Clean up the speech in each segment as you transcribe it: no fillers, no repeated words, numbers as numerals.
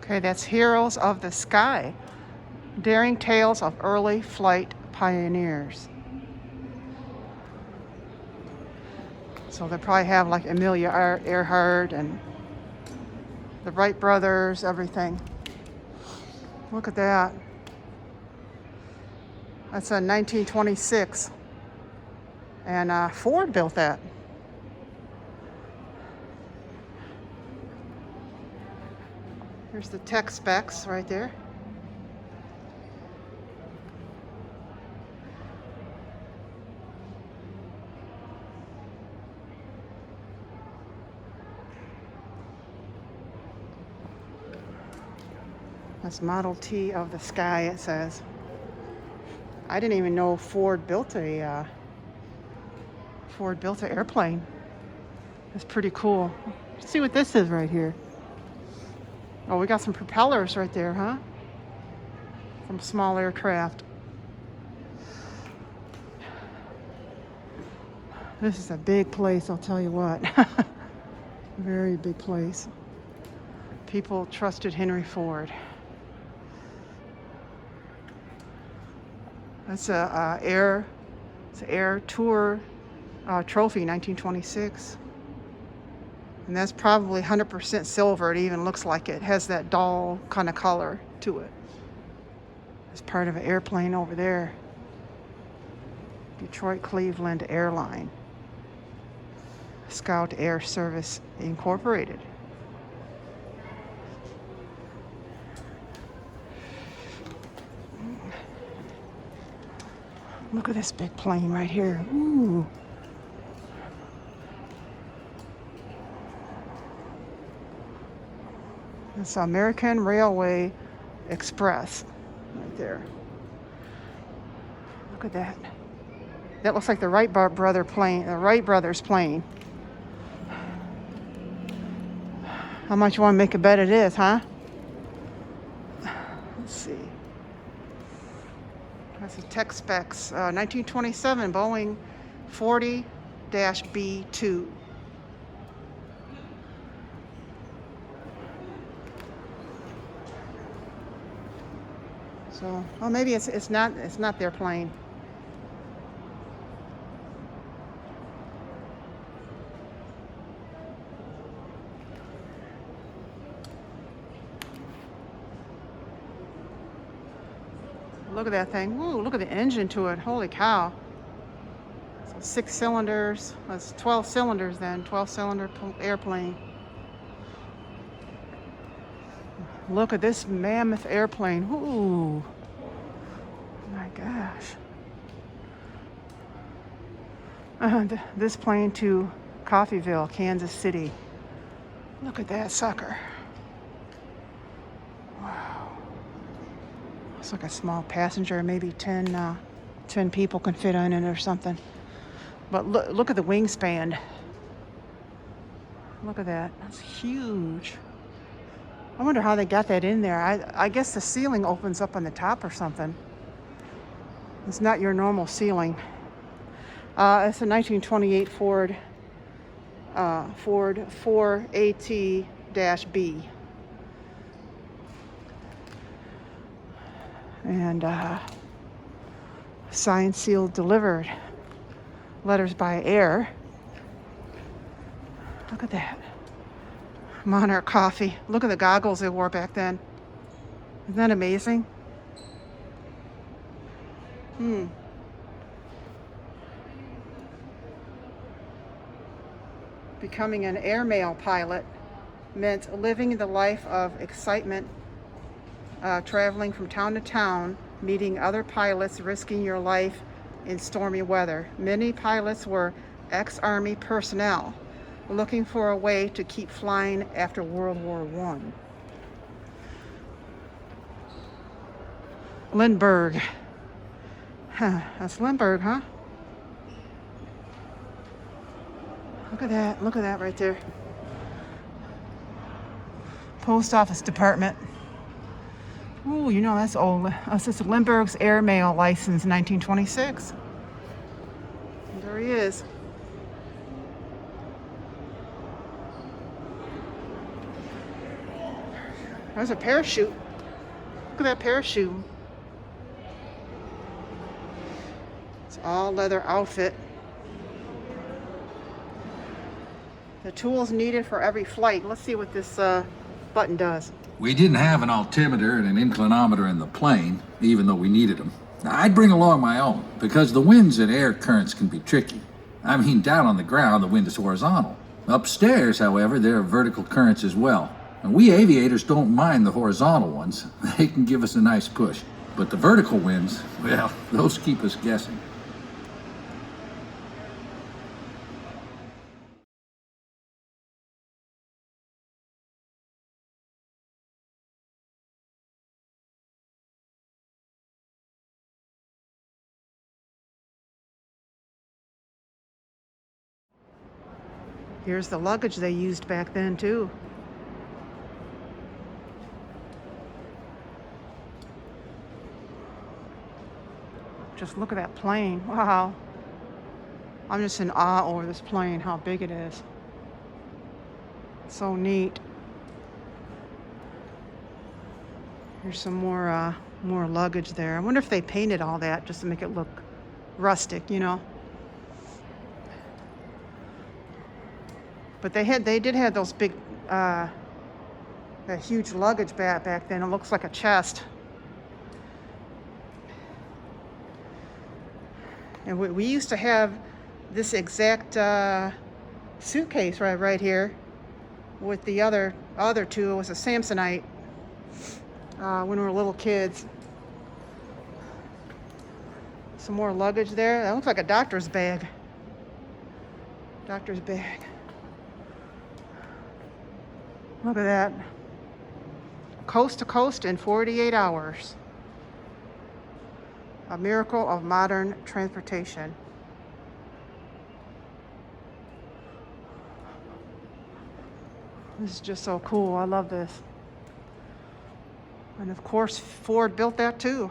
Okay, that's Heroes of the Sky. Daring tales of early flight pioneers. So they probably have like Amelia Earhart and the Wright brothers, everything. Look at that. That's a 1926. And Ford built that. Here's the tech specs right there. That's Model T of the Sky, it says. I didn't even know Ford built an airplane. That's pretty cool. Let's see what this is right here. Oh, we got some propellers right there, huh? From small aircraft. This is a big place, I'll tell you what. Very big place. People trusted Henry Ford. That's a Air Tour trophy, 1926. And that's probably 100% silver. It even looks like it has that dull kind of color to it. It's part of an airplane over there. Detroit Cleveland Airline. Scout Air Service Incorporated. Look at this big plane right here. Ooh. It's American Railway Express right there. Look at that. That looks like the Wright brothers plane. How much you want to make a bet it is, huh? Let's see. That's the tech specs. 1927 Boeing 40-B2. So, well, maybe it's not their plane. Look at that thing. Ooh, look at the engine to it. Holy cow. So 6 cylinders. That's 12 cylinders then. 12-cylinder airplane. Look at this mammoth airplane. Ooh. My gosh. This plane to Coffeyville, Kansas City. Look at that sucker. Wow. It's like a small passenger, maybe 10 people can fit in it or something. But look at the wingspan. Look at that. That's huge. I wonder how they got that in there. I guess the ceiling opens up on the top or something. It's not your normal ceiling. It's a 1928 Ford 4AT-B. And signed, sealed, delivered. Letters by air. Look at that. Monarch coffee. Look at the goggles they wore back then. Isn't that amazing? Becoming an airmail pilot meant living the life of excitement, traveling from town to town, meeting other pilots, risking your life in stormy weather. Many pilots were ex-Army personnel looking for a way to keep flying after World War I. Lindbergh. That's Lindbergh, huh? Look at that. Look at that right there. Post Office Department. Ooh, you know that's old. This is Lindbergh's airmail license, 1926. There he is. There's a parachute. Look at that parachute. It's all leather outfit. The tools needed for every flight. Let's see what this button does. We didn't have an altimeter and an inclinometer in the plane, even though we needed them. I'd bring along my own, because the winds and air currents can be tricky. I mean, down on the ground, the wind is horizontal. Upstairs, however, there are vertical currents as well. And we aviators don't mind the horizontal ones. They can give us a nice push. But the vertical winds, well, those keep us guessing. Here's the luggage they used back then, too. Just look at that plane. Wow. I'm just in awe over this plane, how big it is. So neat. Here's some more luggage there. I wonder if they painted all that just to make it look rustic, you know. But they did have those big, that huge luggage back then. It looks like a chest. And we used to have this exact suitcase right here with the other two. It was a Samsonite when we were little kids. Some more luggage there. That looks like a doctor's bag. Doctor's bag. Look at that. Coast to coast in 48 hours. A miracle of modern transportation. This is just so cool. I love this. And of course, Ford built that too.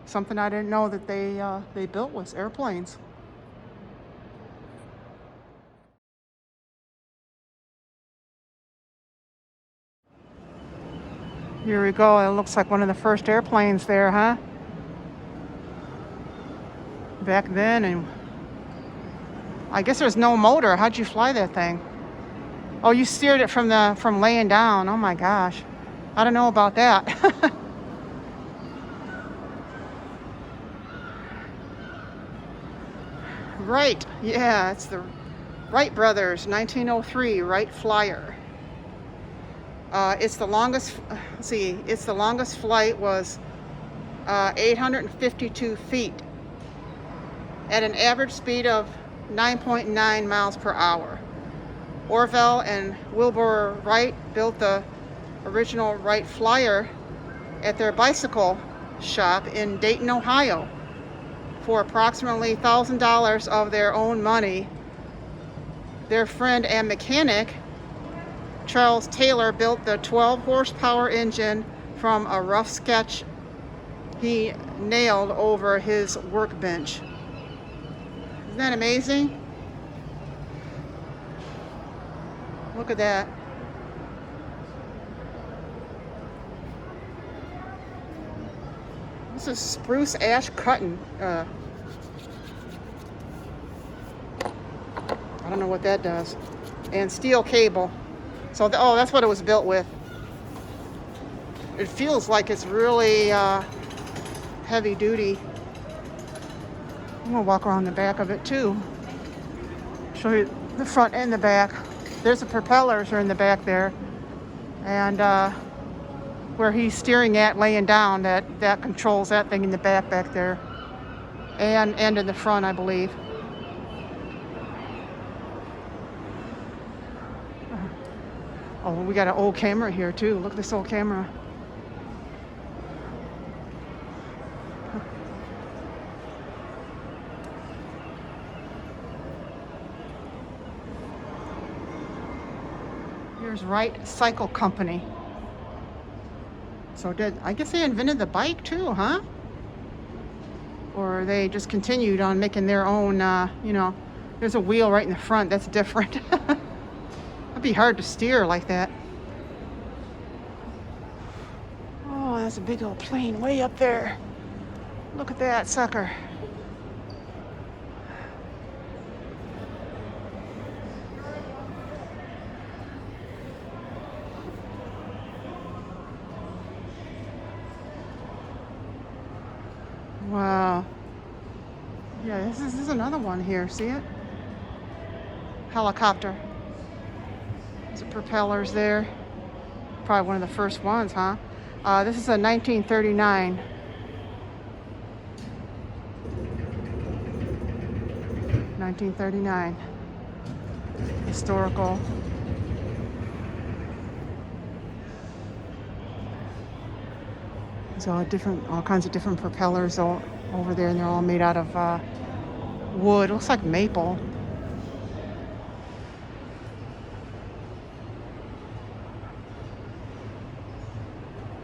Something I didn't know that they built was airplanes. Here we go. It looks like one of the first airplanes there, huh? Back then, and I guess there's no motor. How'd you fly that thing? Oh, you steered it from laying down. Oh my gosh. I don't know about that. Wright. Yeah, it's the Wright brothers, 1903 Wright Flyer. It's the longest flight was 852 feet at an average speed of 9.9 miles per hour. Orville and Wilbur Wright built the original Wright Flyer at their bicycle shop in Dayton, Ohio for approximately $1,000 of their own money. Their friend and mechanic, Charles Taylor, built the 12 horsepower engine from a rough sketch he nailed over his workbench. Isn't that amazing? Look at that. This is spruce ash cutting. I don't know what that does. And steel cable. So, that's what it was built with. It feels like it's really heavy duty. I'm gonna walk around the back of it too. Show you the front and the back. There's the propellers are in the back there. And where he's steering at, laying down, that controls that thing in the back there. And in the front, I believe. Oh, we got an old camera here too. Look at this old camera. Here's Wright Cycle Company. So I guess they invented the bike too, huh? Or they just continued on making their own, there's a wheel right in the front. That's different. It'd be hard to steer like that. there's a big old plane way up there. Look at that sucker. Wow. Yeah, this is another one here. See it? Helicopter. There's the propellers there. Probably one of the first ones, huh? This is a 1939. 1939. Historical. There's all kinds of different propellers over there, and they're all made out of wood. Looks like maple.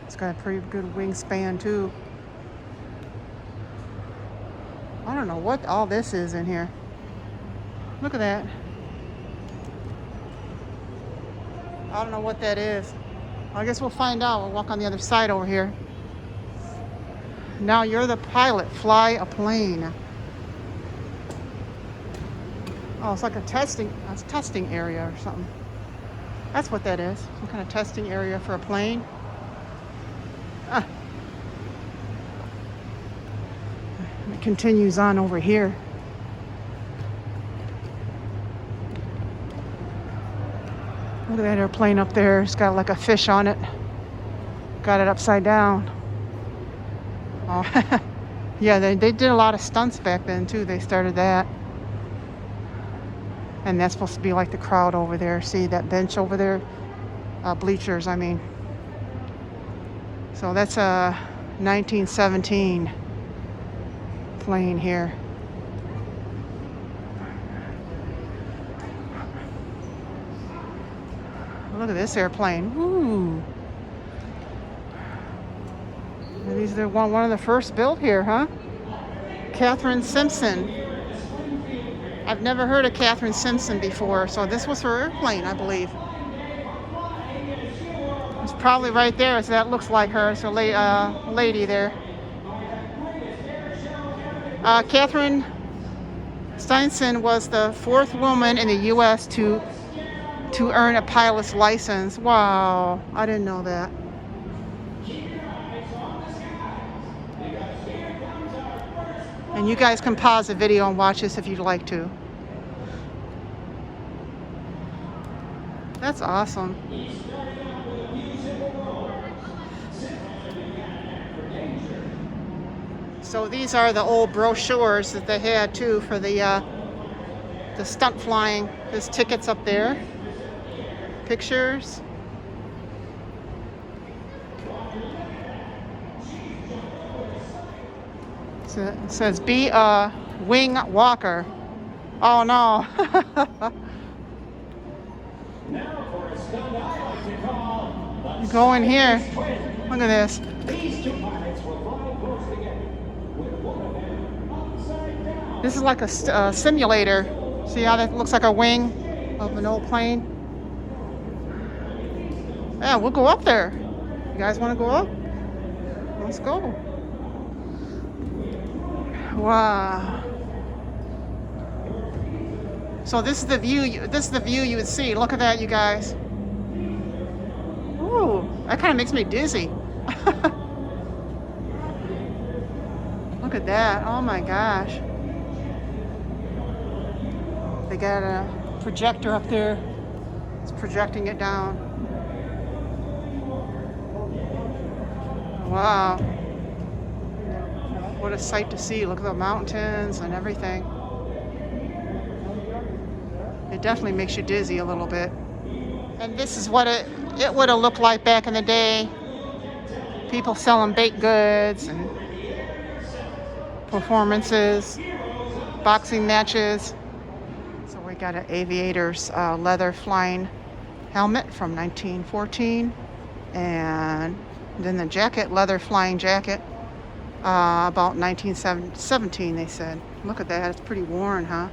It's got a pretty good wingspan too. I don't know what all this is in here. Look at that. I don't know what that is. I guess we'll find out. We'll walk on the other side over here. Now you're the pilot. Fly a plane. Oh, it's like a testing area or something. That's what that is. Some kind of testing area for a plane. Ah. It continues on over here. Look at that airplane up there. It's got like a fish on it. Got it upside down. Oh, yeah, they did a lot of stunts back then too. They started that. And that's supposed to be like the crowd over there. See that bench over there? Bleachers, I mean. So that's a 1917 plane here. Look at this airplane. Woo! These are one of the first built here, huh? Catherine Simpson. I've never heard of Catherine Simpson before, so this was her airplane, I believe. It's probably right there, so that looks like her. It's a lady there. Catherine Steinson was the fourth woman in the U.S. to earn a pilot's license. Wow, I didn't know that. And you guys can pause the video and watch this if you'd like to. That's awesome. So these are the old brochures that they had too for the stunt flying. There's tickets up there. Pictures. So it says be a wing walker. Oh no. Go in here. Look at this. This is like a simulator. See how that looks like a wing of an old plane? Yeah, we'll go up there. You guys want to go up? Let's go. Wow. So this is the view. This is the view you would see. Look at that, you guys. Ooh, that kind of makes me dizzy. Look at that. Oh my gosh. They got a projector up there. It's projecting it down. Wow. What a sight to see. Look at the mountains and everything. It definitely makes you dizzy a little bit. And this is what it would have looked like back in the day. People selling baked goods and performances, boxing matches. So we got an aviator's leather flying helmet from 1914. And then the jacket, leather flying jacket, about 1917, they said. Look at that. It's pretty worn, huh?